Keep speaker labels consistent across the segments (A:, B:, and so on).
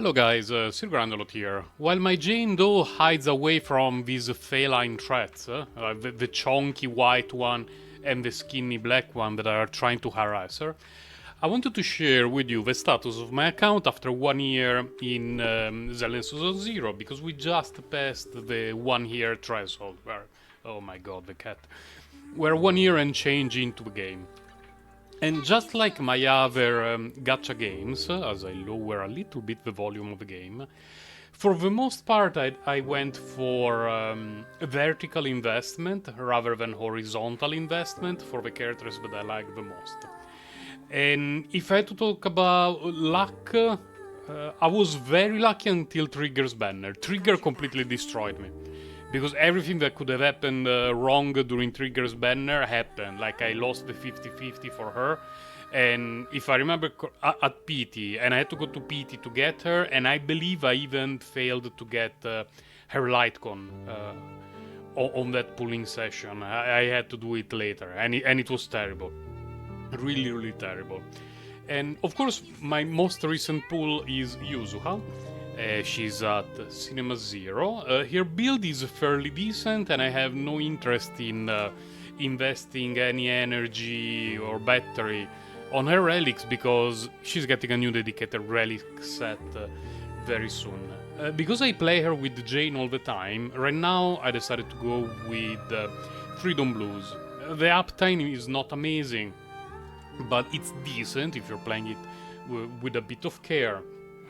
A: Hello guys, Sir Grandelot here. While my Jane Doe hides away from these feline threats, the chonky white one and the skinny black one that are trying to harass her, I wanted to share with you the status of my account after 1 year in Zenless Zero, because we just passed the 1 year threshold where, oh my god, the cat, we're 1 year and change into the game. And just like my other gacha games, as I lower a little bit the volume of the game, for the most part I went for vertical investment rather than horizontal investment for the characters that I like the most. And if I had to talk about luck, I was very lucky until Trigger's banner. Trigger completely destroyed me. Because everything that could have happened wrong during Trigger's banner happened. Like, I lost the 50-50 for her. And if I remember at PT, and I had to go to PT to get her, and I believe I even failed to get her Lightcon on that pulling session. I had to do it later, and it was terrible. Really, really terrible. And of course, my most recent pull is Yuzuha. She's at Cinema Zero. Her build is fairly decent, and I have no interest in investing any energy or battery on her relics because she's getting a new dedicated relic set very soon. Because I play her with Jane all the time, right now I decided to go with Freedom Blues. The uptime is not amazing, but it's decent if you're playing it with a bit of care,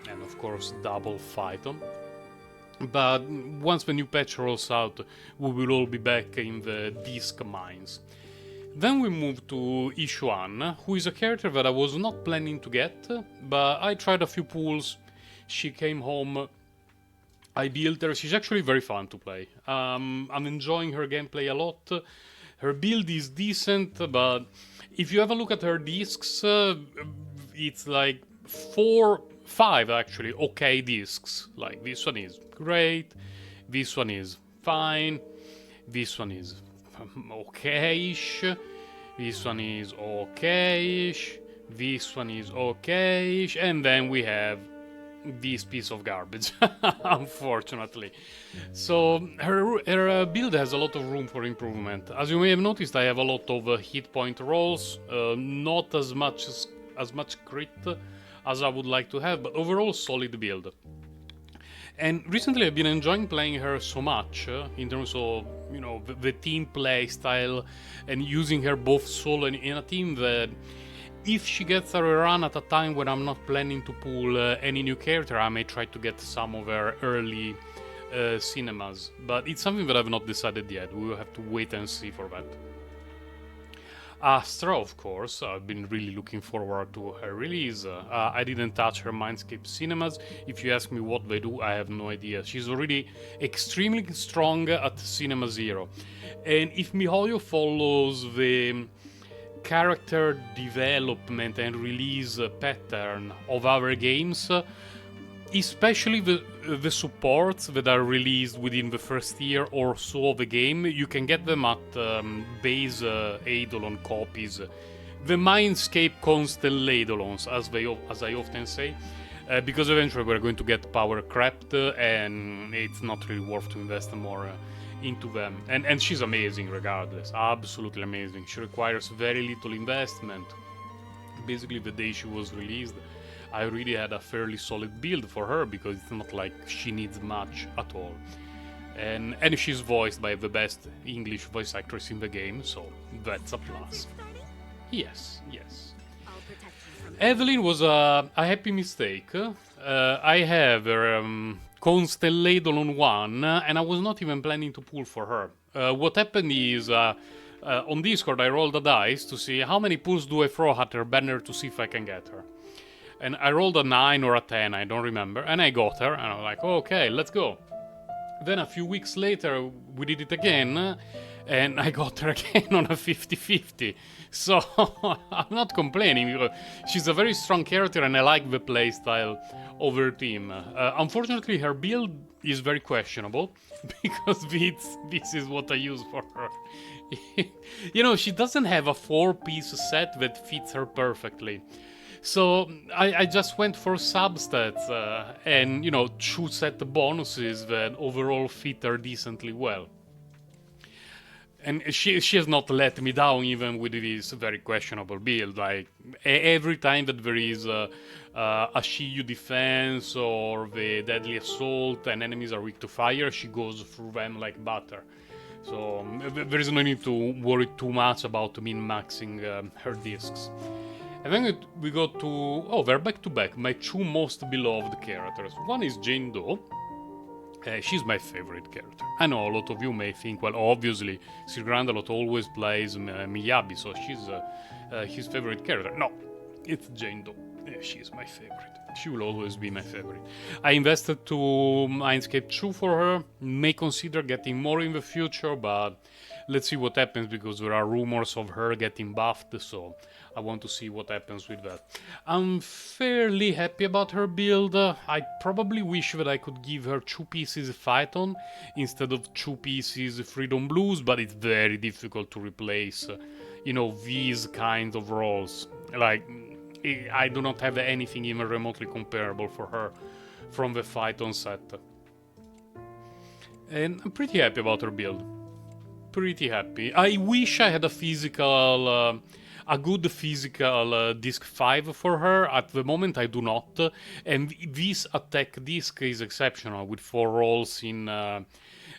A: and of course double Phyton. But once the new patch rolls out, we will all be back in the disc mines. Then we move to Ishuan, who is a character that I was not planning to get, but I tried a few pulls, she came home, I built her, she's actually very fun to play. I'm enjoying her gameplay a lot. Her build is decent, but if you have a look at her discs, it's like 5 actually okay discs. Like, this one is great, this one is fine, this one is okay-ish, this one is okay-ish, this one is okay-ish, and then we have this piece of garbage, unfortunately. So her build has a lot of room for improvement. As you may have noticed, I have a lot of hit point rolls, not as much crit as I would like to have, but overall solid build. And recently I've been enjoying playing her so much in terms of, you know, the team play style and using her both solo and in a team, that if she gets a run at a time when I'm not planning to pull any new character, I may try to get some of her early cinemas. But it's something that I've not decided yet. We will have to wait and see for that. Astra, of course, I've been really looking forward to her release. I didn't touch her Mindscape cinemas. If you ask me what they do, I have no idea. She's already extremely strong at Cinema Zero. And if MiHoYo follows the character development and release pattern of our games, especially the supports that are released within the first year or so of the game, you can get them at base Eidolon copies. The Mindscape Constel Eidolons, as I often say, because eventually we're going to get power crept, and it's not really worth to invest more into them. And she's amazing regardless, absolutely amazing. She requires very little investment. Basically, the day she was released, I really had a fairly solid build for her, because it's not like she needs much at all. And she's voiced by the best English voice actress in the game, so that's a plus. Yes. Evelyn was a happy mistake. I have her Constelladon on 1, and I was not even planning to pull for her. What happened is, on Discord I rolled a dice to see how many pulls do I throw at her banner to see if I can get her. And I rolled a 9 or a 10, I don't remember, and I got her, and I was like, okay, let's go. Then a few weeks later, we did it again, and I got her again on a 50-50. So, I'm not complaining, because she's a very strong character, and I like the playstyle of her team. Unfortunately, her build is very questionable, because this is what I use for her. You know, she doesn't have a 4-piece set that fits her perfectly. So I just went for substats and, you know, two set bonuses that overall fit her decently well. And she has not let me down even with this very questionable build. Like every time that there is a Shiyu defense or the deadly assault and enemies are weak to fire, she goes through them like butter. So there is no need to worry too much about min-maxing her discs. And then we go to... Oh, they're back to back. My two most beloved characters. One is Jane Doe. She's my favorite character. I know a lot of you may think, well, obviously, Sir Grandalot always plays Miyabi, so she's his favorite character. No, it's Jane Doe. She's my favorite. She will always be my favorite. I invested to Mindscape 2 for her. May consider getting more in the future, but let's see what happens because there are rumors of her getting buffed, so I want to see what happens with that. I'm fairly happy about her build. I probably wish that I could give her 2 pieces Phaeton instead of 2 pieces Freedom Blues, but it's very difficult to replace, you know, these kinds of roles. Like, I do not have anything even remotely comparable for her from the Phaeton set. And I'm pretty happy about her build. Pretty happy. I wish I had a good physical disc 5 for her. At the moment I do not, and this attack disc is exceptional with 4 rolls in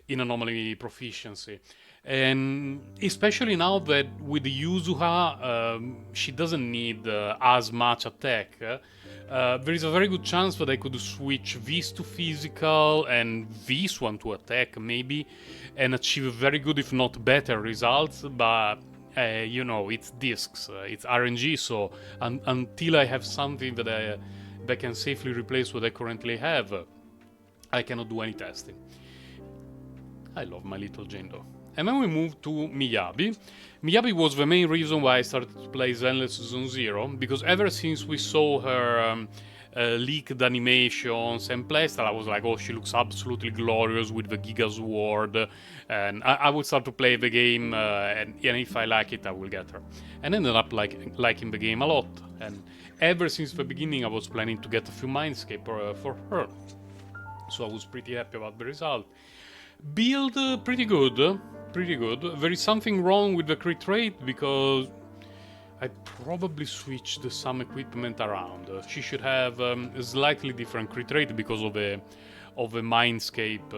A: anomaly proficiency. And especially now that with Yuzuha, she doesn't need as much attack. There is a very good chance that I could switch this to physical and this one to attack, maybe, and achieve very good, if not better, results. But you know, it's discs, it's RNG, so until I have something that can safely replace what I currently have, I cannot do any testing. I love my little Jane Doe. And then we move to Miyabi. Miyabi was the main reason why I started to play Zenless Zone Zero, because ever since we saw her leaked animations and playstyle, I was like, oh, she looks absolutely glorious with the Giga Sword, and I would start to play the game, and if I like it, I will get her. And ended up liking the game a lot, and ever since the beginning, I was planning to get a few Mindscape for her, so I was pretty happy about the result. Build pretty good, pretty good. There is something wrong with the crit rate because I probably switched some equipment around. She should have a slightly different crit rate because of a Mindscape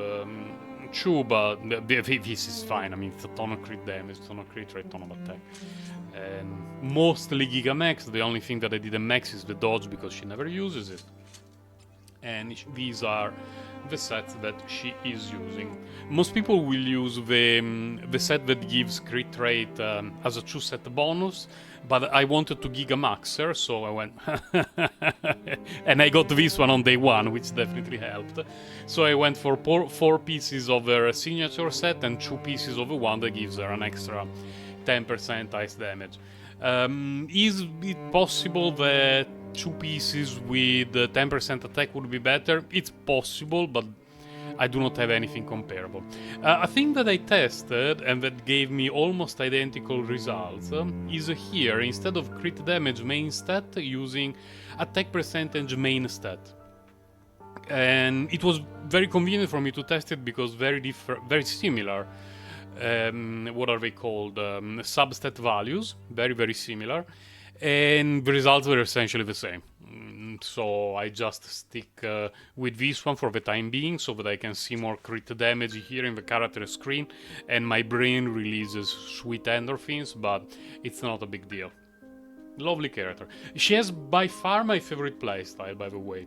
A: 2, but this is fine. I mean, it's a ton of crit damage, ton of crit rate, ton of attack. And mostly Gigamax. The only thing that I didn't max is the dodge because she never uses it. And these are the sets that she is using. Most people will use the set that gives crit rate as a 2-set bonus, but I wanted to Gigamax her, so I went and I got this one on day 1, which definitely helped. So I went for 4 pieces of her signature set and 2 pieces of the one that gives her an extra 10% ice damage. Is it possible that 2 pieces with 10% attack would be better? It's possible, but I do not have anything comparable. A thing that I tested and that gave me almost identical results is here, instead of crit damage main stat, using attack percentage main stat. And it was very convenient for me to test it because very similar. What are they called? Substat values, very similar, and the results were essentially the same. So I just stick with this one for the time being so that I can see more crit damage here in the character screen and my brain releases sweet endorphins, but it's not a big deal. Lovely character. She has by far my favorite playstyle, by the way,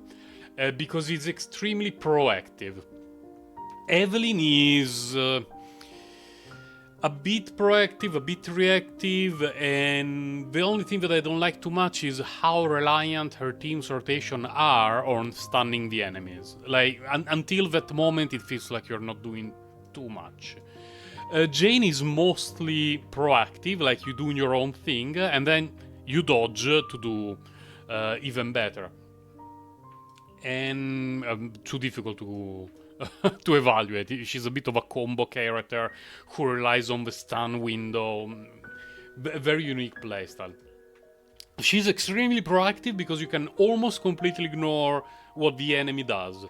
A: because it's extremely proactive. Evelyn is a bit proactive, a bit reactive, and the only thing that I don't like too much is how reliant her team's rotation are on stunning the enemies. Like, until that moment, it feels like you're not doing too much. Jane is mostly proactive, like you doing your own thing, and then you dodge to do even better. And too difficult to to evaluate. She's a bit of a combo character who relies on the stun window. Very unique playstyle. She's extremely proactive because you can almost completely ignore what the enemy does.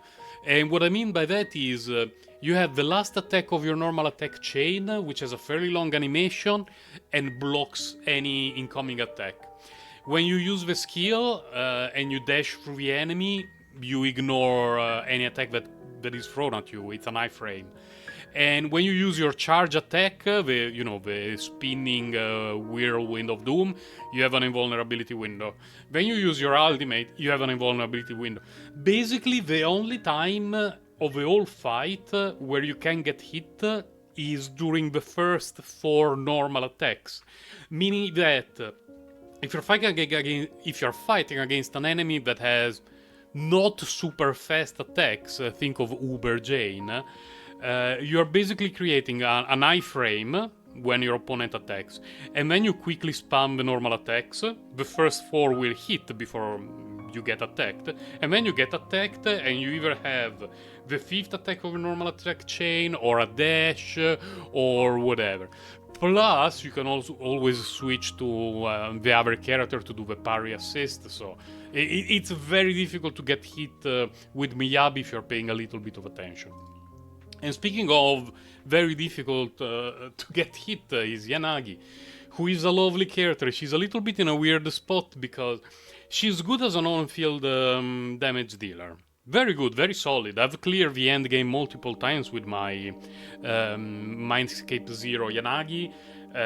A: And what I mean by that is you have the last attack of your normal attack chain, which has a fairly long animation and blocks any incoming attack. When you use the skill and you dash through the enemy, you ignore any attack that is thrown at you. It's an iframe. And when you use your charge attack, the spinning whirlwind of doom, you have an invulnerability window. When you use your ultimate, you have an invulnerability window. Basically, the only time of the whole fight where you can get hit is during the first 4 normal attacks, meaning that if you're fighting against an enemy that has not super fast attacks, think of Uber Jane. You're basically creating an iframe when your opponent attacks, and then you quickly spam the normal attacks. The first 4 will hit before you get attacked, and then you get attacked, and you either have the 5th attack of a normal attack chain, or a dash, or whatever. Plus, you can also always switch to the other character to do the parry assist, so it's very difficult to get hit with Miyabi if you're paying a little bit of attention. And speaking of very difficult to get hit is Yanagi, who is a lovely character. She's a little bit in a weird spot because she's good as an on-field damage dealer. Very good, very solid. I've cleared the end game multiple times with my Mindscape Zero Yanagi.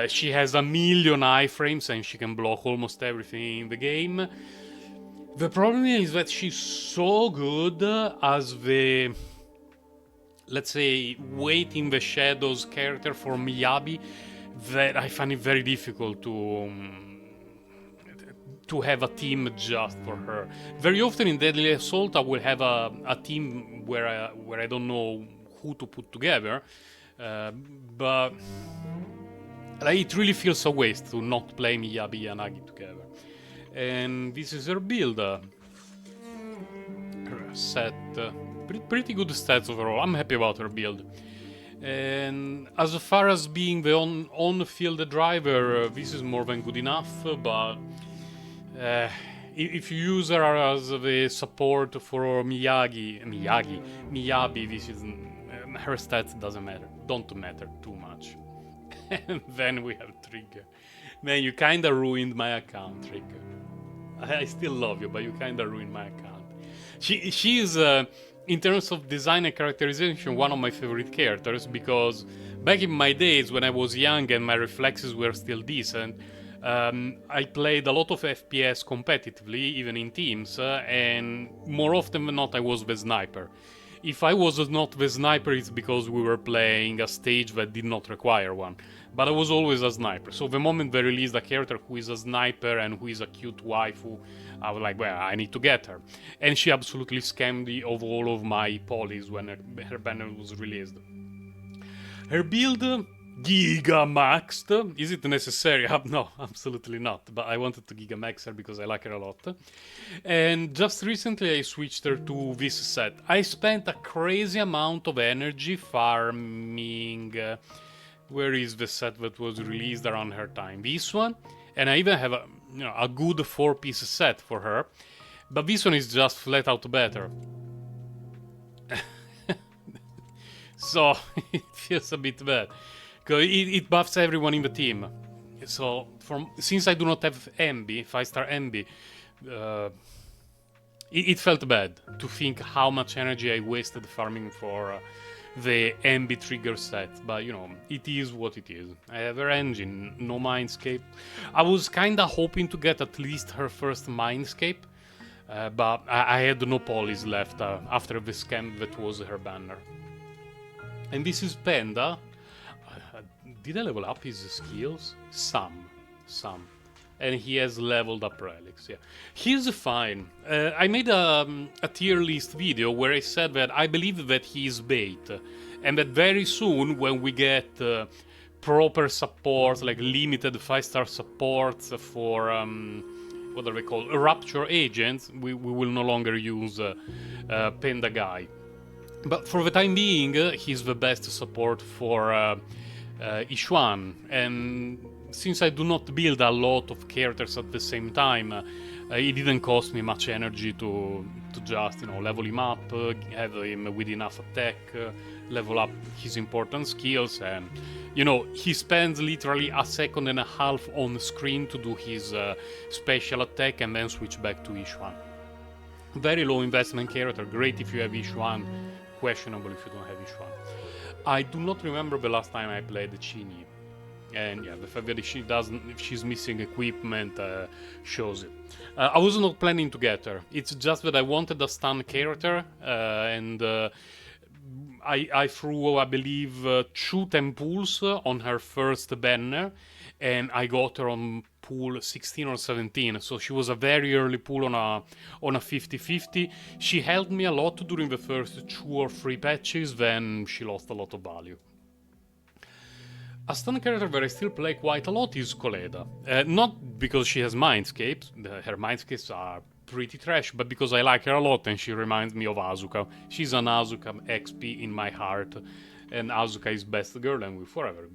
A: She has a million iframes and she can block almost everything in the game. The problem is that she's so good as the, let's say, wait in the shadows character for Miyabi that I find it very difficult to have a team just for her. Very often in Deadly Assault I will have a team where I don't know who to put together, but it really feels a waste to not play Miyabi and Yanagi together. And this is her build. Her set. Pretty good stats overall. I'm happy about her build. And as far as being the on-field driver, this is more than good enough, but if you use her as the support for Miyabi, this is her stats don't matter too much. And then we have Trigger. Man, you kinda ruined my account, Trigger. I still love you, but you kinda ruined my account. She is in terms of design and characterization, one of my favorite characters, because back in my days when I was young and my reflexes were still decent, I played a lot of FPS competitively, even in teams, and more often than not I was the sniper. If I was not the sniper, it's because we were playing a stage that did not require one. But I was always a sniper, so the moment they released a character who is a sniper and who is a cute waifu, I was like, well, I need to get her. And she absolutely scammed me of all of my polys when her banner was released. Her build, Giga Maxed. Is it necessary? No, absolutely not. But I wanted to Giga Max her because I like her a lot. And just recently I switched her to this set. I spent a crazy amount of energy farming... where is the set that was released around her time? This one. And I even have a good 4-piece set for her. But this one is just flat out better. So it feels a bit bad. Because it buffs everyone in the team. So since I do not have MB, 5-star MB, it felt bad to think how much energy I wasted farming for the MB trigger set, but it is what it is. I have her engine, no Mindscape. I was kinda hoping to get at least her first Mindscape, but I had no polys left after the scam that was her banner. And this is Panda. Did I level up his skills? Some. And he has leveled up relics, yeah. He's fine. I made a tier list video where I said that I believe that he's bait. And that very soon, when we get proper support, like limited 5-star supports for, what are they called? Rapture agents, we will no longer use Panda Guy. But for the time being, he's the best support for Ishuan. And since I do not build a lot of characters at the same time, it didn't cost me much energy to just level him up, have him with enough attack, level up his important skills, and he spends literally a second and a half on the screen to do his special attack and then switch back to each one. Very low investment character, great if you have each one, questionable if you don't have each one. I do not remember the last time I played Chini. And yeah, the fact that she's missing equipment shows it. I was not planning to get her. It's just that I wanted a stun character, and I threw, I believe, 2 temples on her first banner, and I got her on pool 16 or 17, so she was a very early pool on a 50-50. She helped me a lot during the first 2 or 3 patches, then she lost a lot of value. A stun character that I still play quite a lot is Koleda. Not because she has Mindscapes, her Mindscapes are pretty trash, but because I like her a lot and she reminds me of Asuka. She's an Asuka XP in my heart, and Asuka is best girl and will forever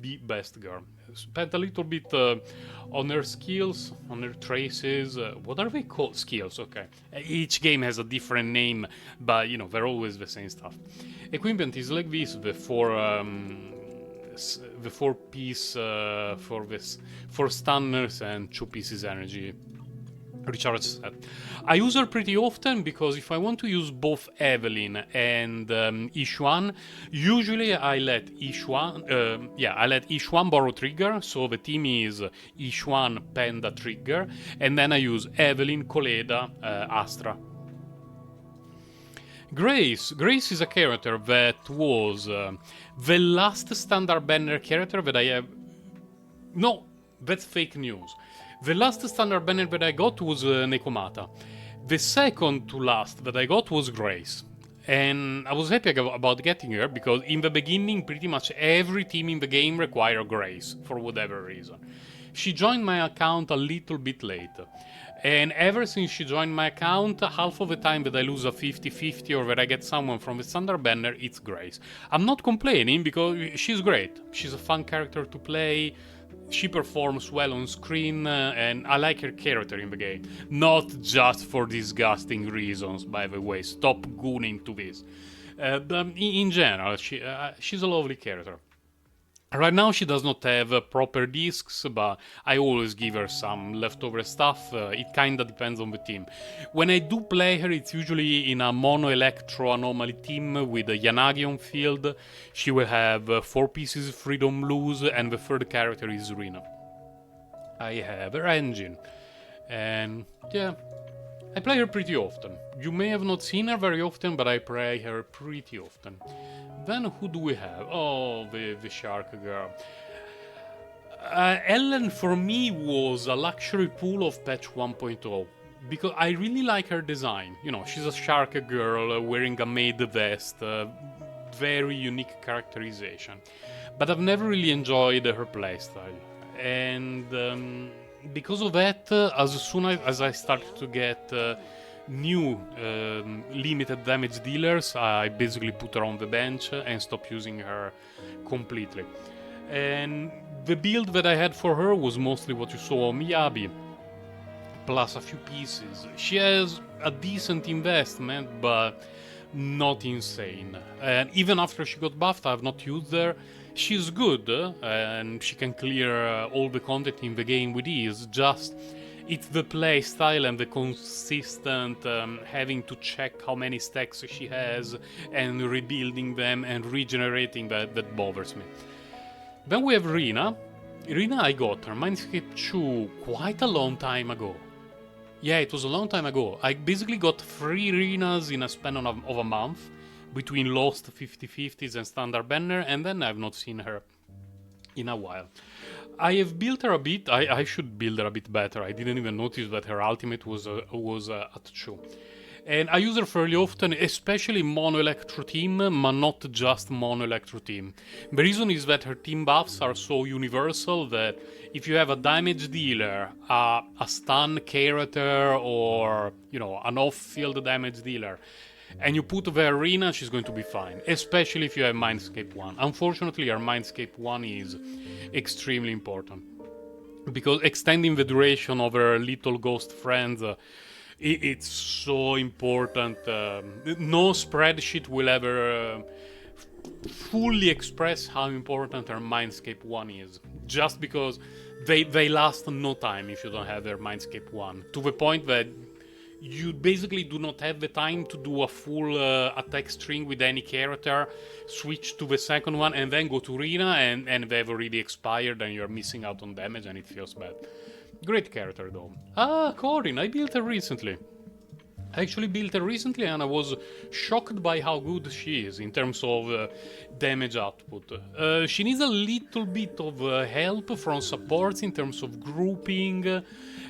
A: be best girl. Spent a little bit on her skills, on her traces. What are they called? Skills, okay. Each game has a different name, but they're always the same stuff. Equipment is like this, the 4-piece for stunners and 2 pieces energy recharge set. I use her pretty often because if I want to use both Evelyn and Ishuan, usually I let Ishuan borrow trigger, so the team is Ishuan, Panda, trigger, and then I use Evelyn, Koleda, Astra. Grace is a character that was the last standard banner character that I have. No, that's fake news. The last standard banner that I got was Nekomata. The second to last that I got was Grace. And I was happy about getting her because in the beginning pretty much every team in the game required Grace for whatever reason. She joined my account a little bit late. And ever since she joined my account, half of the time that I lose a 50-50 or that I get someone from the standard banner, it's Grace. I'm not complaining because she's great. She's a fun character to play. She performs well on screen, and I like her character in the game. Not just for disgusting reasons, by the way. Stop gooning to this. But in general, she's a lovely character. Right now she does not have proper discs, but I always give her some leftover stuff. It kinda depends on the team. When I do play her, it's usually in a mono electro anomaly team with a Yanagi on field. She will have 4 pieces Freedom Blues, and the third character is Rina. I have her engine, and yeah, I play her pretty often. You may have not seen her very often, but I play her pretty often. Then who do we have? Oh, the shark girl. Ellen for me was a luxury pool of patch 1.0 because I really like her design. She's a shark girl wearing a maid vest, very unique characterization. But I've never really enjoyed her playstyle. And because of that, as soon as I started to get new limited damage dealers, I basically put her on the bench and stopped using her completely. And the build that I had for her was mostly what you saw on Miyabi, plus a few pieces. She has a decent investment, but not insane. And even after she got buffed, I've not used her. She's good, and she can clear all the content in the game with ease, just it's the play style and the consistent having to check how many stacks she has and rebuilding them and regenerating that bothers me. Then we have Rina. Rina, I got her Mindscape 2 quite a long time ago. Yeah, it was a long time ago. I basically got 3 Rinas in a span of a month between lost 50-50s and standard banner, and then I've not seen her in a while. I have built her a bit. I should build her a bit better. I didn't even notice that her ultimate was at 2. And I use her fairly often, especially mono electro team, but not just mono electro team. The reason is that her team buffs are so universal that if you have a damage dealer, a stun character, or an off-field damage dealer, and you put the arena, she's going to be fine, especially if you have Mindscape 1. Unfortunately, our Mindscape 1 is extremely important. because extending the duration of her little ghost friends, it's so important. No spreadsheet will ever fully express how important her Mindscape 1 is. Just because they last no time if you don't have their Mindscape 1. To the point that you basically do not have the time to do a full attack string with any character, switch to the second one, and then go to Rina, and they've already expired, and you're missing out on damage, and it feels bad. Great character, though. Ah, Corin, I built her recently. I actually built her recently, and I was shocked by how good she is in terms of damage output. She needs a little bit of help from supports in terms of grouping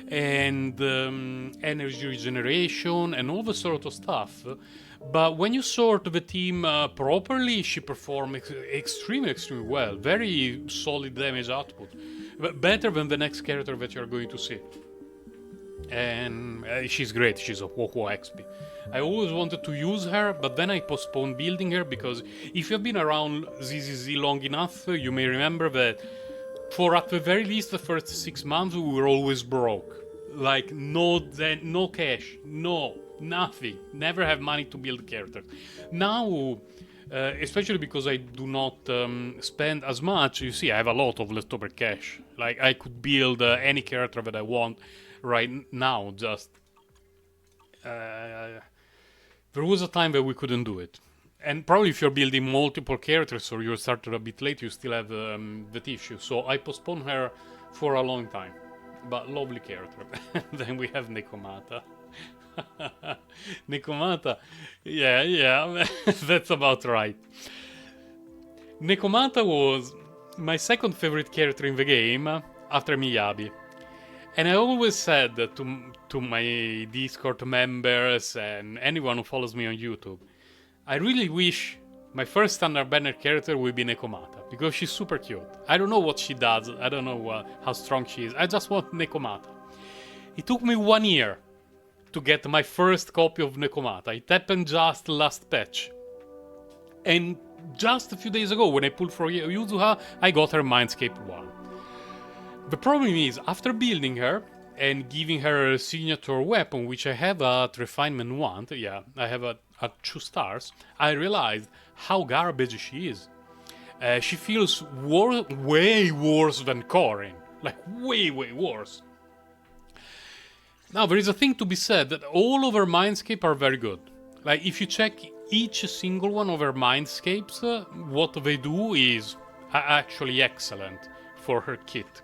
A: and energy regeneration and all the sort of stuff. But when you sort the team properly, she performs extremely well. Very solid damage output. Better than the next character that you're going to see. And she's great. She's a Woho XP. I always wanted to use her, but then I postponed building her because if you've been around ZZZ long enough, you may remember that for at the very least the first 6 months we were always broke. Like no cash, nothing. Never have money to build characters. Now, especially because I do not spend as much, you see, I have a lot of leftover cash. Like I could build any character that I want right now. Just there was a time that we couldn't do it. And probably if you're building multiple characters or you started a bit late, you still have that issue. So I postponed her for a long time. But lovely character. Then we have Nekomata. Nekomata. Yeah, that's about right. Nekomata was my second favorite character in the game after Miyabi. And I always said to my Discord members and anyone who follows me on YouTube, I really wish my first standard banner character will be Nekomata, because she's super cute. I don't know what she does, I don't know how strong she is, I just want Nekomata. It took me 1 year to get my first copy of Nekomata. It happened just last patch. And just a few days ago, when I pulled for Yuzuha, I got her Mindscape 1. The problem is, after building her and giving her a signature weapon, which I have at Refinement 1, yeah, I have at 2 stars, I realized how garbage she is. She feels way worse than Corin. Like, way worse. Now, there is a thing to be said that all of her Mindscape are very good. Like, if you check each single one of her Mindscapes, what they do is actually excellent for her kit.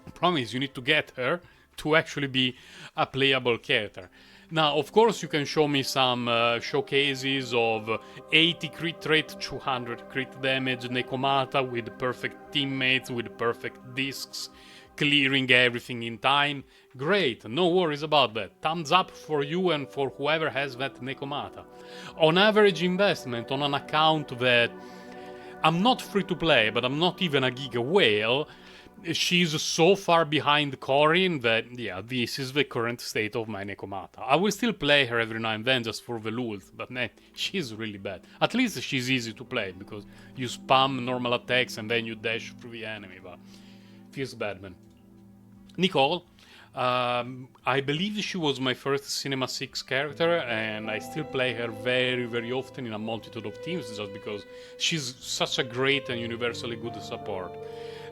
A: The problem is you need to get her to actually be a playable character. Now, of course, you can show me some showcases of 80 crit rate, 200 crit damage, Nekomata with perfect teammates, with perfect discs, clearing everything in time. Great, no worries about that. Thumbs up for you and for whoever has that Nekomata. On average investment on an account that I'm not free to play, but I'm not even a giga whale, she's so far behind Corin that, yeah, this is the current state of my Nekomata. I will still play her every now and then just for the lulz, but man, she's really bad. At least she's easy to play, because you spam normal attacks and then you dash through the enemy, but feels bad, man. Nicole, I believe she was my first Cinema 6 character, and I still play her very often in a multitude of teams, just because she's such a great and universally good support.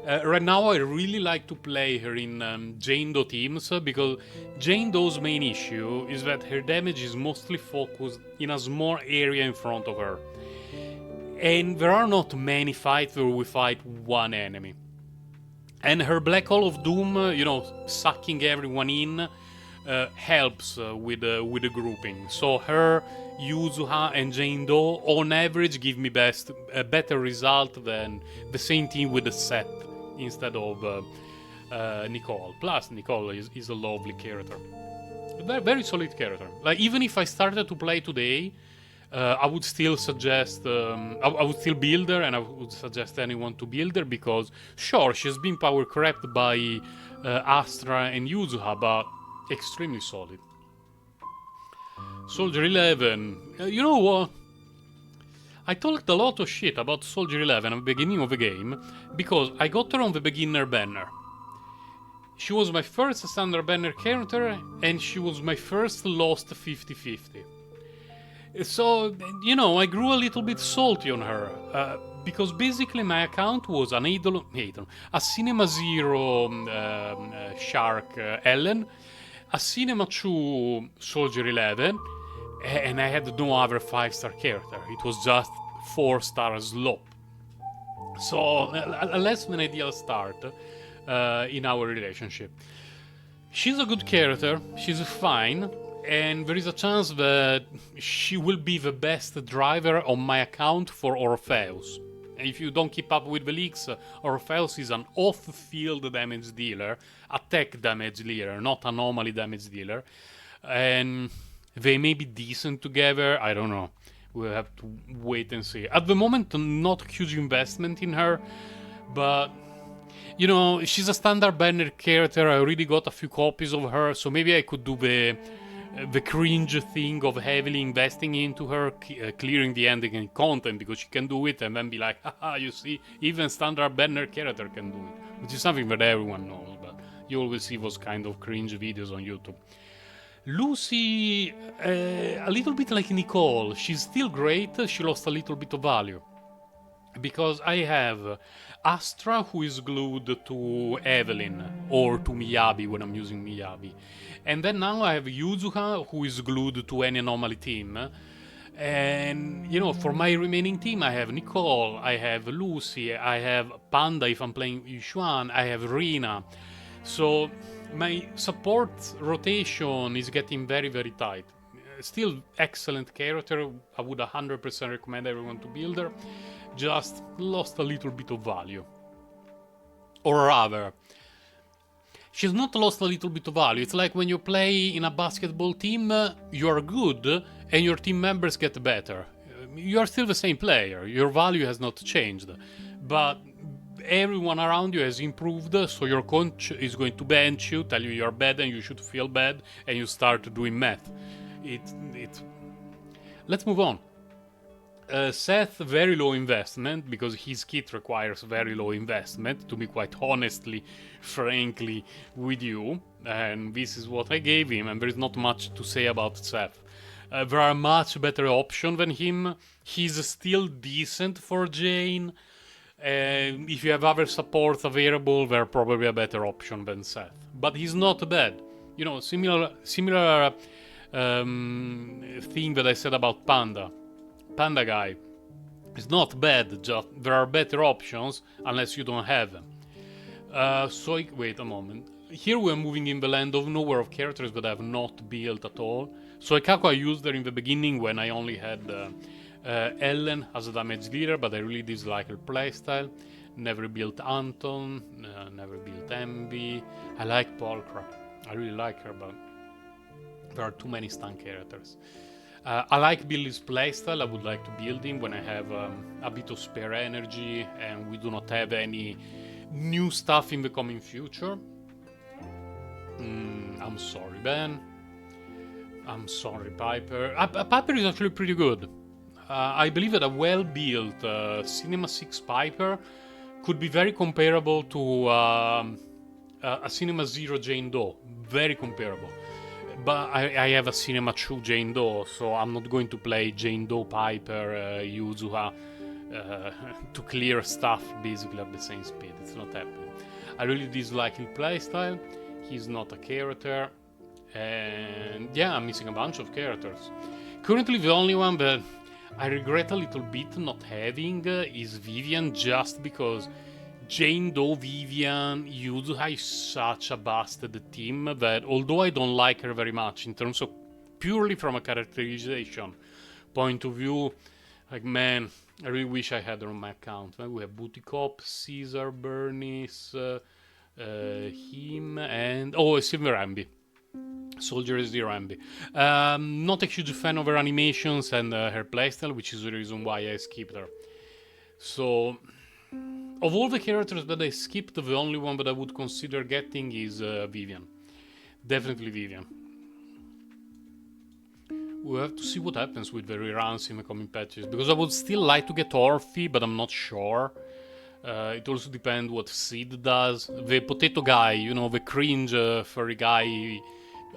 A: Right now I really like to play her in Jane Doe teams, because Jane Doe's main issue is that her damage is mostly focused in a small area in front of her. And there are not many fights where we fight one enemy. And her Black Hole of Doom, sucking everyone in, helps with the grouping. So her, Yuzuha and Jane Doe on average give me a better result than the same team with the set instead of Nicole. Plus, Nicole is a lovely character. Very solid character. Like, even if I started to play today, I would still suggest, I would still build her, and I would suggest anyone to build her, because sure, she's been power crept by Astra and Yuzuha, but extremely solid. Soldier 11. You know what? I talked a lot of shit about Soldier 11 at the beginning of the game, because I got her on the beginner banner. She was my first standard banner character, and she was my first lost 50-50. So, I grew a little bit salty on her. Because basically my account was a Cinema Zero Shark Ellen, a Cinema 2 Soldier 11, and I had no other 5-star character. It was just 4-star slop. So, less than ideal start in our relationship. She's a good character, she's fine, and there is a chance that she will be the best driver on my account for Orpheus. If you don't keep up with the leaks, Orpheus is an off-field damage dealer, attack damage dealer, not anomaly damage dealer. And they may be decent together, I don't know. We'll have to wait and see. At the moment, not huge investment in her, but she's a standard banner character. I already got a few copies of her, so maybe I could do the cringe thing of heavily investing into her, clearing the ending and content because she can do it, and then be like, haha, you see, even standard banner character can do it, which is something that everyone knows, but you always see those kind of cringe videos on YouTube. Lucy, a little bit like Nicole, she's still great, she lost a little bit of value. Because I have Astra, who is glued to Evelyn, or to Miyabi when I'm using Miyabi. And then now I have Yuzuha, who is glued to any anomaly team. And, for my remaining team, I have Nicole, I have Lucy, I have Panda if I'm playing Yushuan, I have Rina. So my support rotation is getting very, very tight. Still excellent character, I would 100% recommend everyone to build her. Just lost a little bit of value. Or rather, she's not lost a little bit of value. It's like when you play in a basketball team, you are good and your team members get better. You are still the same player, your value has not changed. But everyone around you has improved, so your coach is going to bench you, tell you you're bad and you should feel bad, and you start doing math. Let's move on. Seth, very low investment, because his kit requires very low investment, to be quite frankly with you, and this is what I gave him, and there is not much to say about Seth. There are much better options than him. He's still decent for Jane. If you have other supports available, they're probably a better option than Seth. But he's not bad. Similar thing that I said about Panda. Panda guy is not bad, just there are better options unless you don't have them. Wait a moment. Here we're moving in the land of nowhere of characters that I have not built at all. Soikaku I used her in the beginning when I only had Ellen as a damage dealer, but I really dislike her playstyle. Never built Anton, never built Envy. I like Polkra. I really like her, but there are too many stun characters. I like Billy's playstyle. I would like to build him when I have a bit of spare energy and we do not have any new stuff in the coming future. I'm sorry, Ben. I'm sorry, Piper. Piper is actually pretty good. I believe that a well-built Cinema 6 Piper could be very comparable to a Cinema 0 Jane Doe. Very comparable. But I have a Cinema 2 Jane Doe, so I'm not going to play Jane Doe, Piper, Yuzuha to clear stuff basically at the same speed. It's not happening. I really dislike his playstyle. He's not a character. And yeah, I'm missing a bunch of characters. Currently the only one that I regret a little bit not having is Vivian, just because Jane Doe, Vivian, Yuzuha is such a busted team that although I don't like her very much in terms of purely from a characterization point of view, like man, I really wish I had her on my account. We have Booty Cop, Caesar, Bernice, him, and Silver Ambi. Soldier Zero Ambi. Not a huge fan of her animations and her playstyle, which is the reason why I skipped her. So, of all the characters that I skipped, the only one that I would consider getting is Vivian. Definitely Vivian. We'll have to see what happens with the reruns in the coming patches, because I would still like to get Orphe, but I'm not sure. It also depends what Sid does. The potato guy, you know, the cringe furry guy.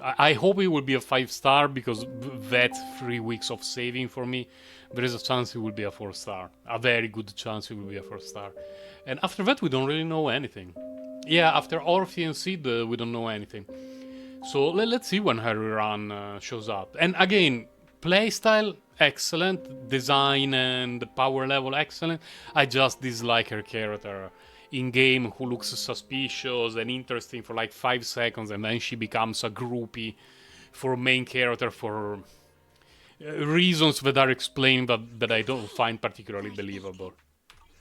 A: I hope he will be a 5-star because that 3 weeks of saving for me, there is a chance he will be a 4-star. A very good chance he will be a 4-star. And after that, we don't really know anything. Yeah, after Orphe and Sid, we don't know anything. So let's see when Harry Run shows up. And again, playstyle excellent, design and power level excellent. I just dislike her character in game, who looks suspicious and interesting for like 5 seconds, and then she becomes a groupie for main character for reasons that are explained, but that I don't find particularly believable.